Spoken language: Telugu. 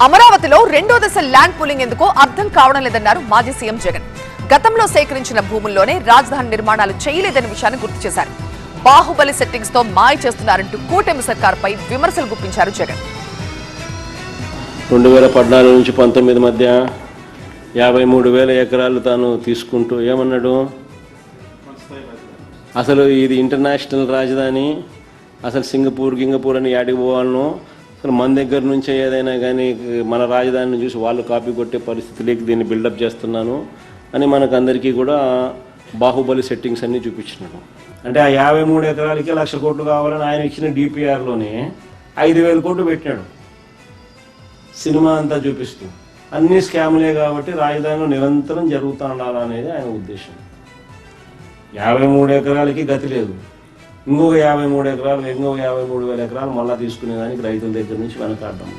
అమరావతిలో రెండో దశ ల్యాండ్ పూలింగ్ ఎందుకో అర్థం కావడం లేదన్నారు మాజీ సీఎం జగన్. గతంలో సేకరించిన భూముల్లోనే రాజధాని నిర్మాణాలు చేయలేదనే విషయాన్ని గుర్తు చేశారు. బాహుబలి సెట్టింగ్స్ తో మాయ చేస్తున్నారంటూ కూటమి సర్కార్పై విమర్శలు గుప్పించారు జగన్. 2014 నుంచి 19 మధ్య 53,000 ఎకరాలు తాను తీసుకుంటూ ఏమన్నాడు, అసలు ఇది ఇంటర్నేషనల్ రాజధాని, అసలు సింగపూర్ అని యాడికి పోవాలను, అసలు మన దగ్గర నుంచే ఏదైనా కానీ మన రాజధానిని చూసి వాళ్ళు కాపీ కొట్టే పరిస్థితిలోకి దీన్ని బిల్డప్ చేస్తున్నాను అని మనకు అందరికీ కూడా బాహుబలి సెట్టింగ్స్ అన్నీ చూపించినాడు. అంటే ఆ 53 ఎకరాలకి 1,00,000 కోట్లు కావాలని ఆయన ఇచ్చిన డిపిఆర్లోనే 5,000 కోట్లు పెట్టినాడు. సినిమా అంతా చూపిస్తూ అన్ని స్కాములే కాబట్టి రాజధానిలో నిరంతరం జరుగుతూ ఉండాలనేది ఆయన ఉద్దేశం. 53 ఎకరాలకి గతి లేదు, ఇంకొక 53 ఎకరాలు, ఇంకొక 53,000 ఎకరాలు మళ్ళీ తీసుకునేదానికి రైతుల దగ్గర నుంచి వెనకాడడం.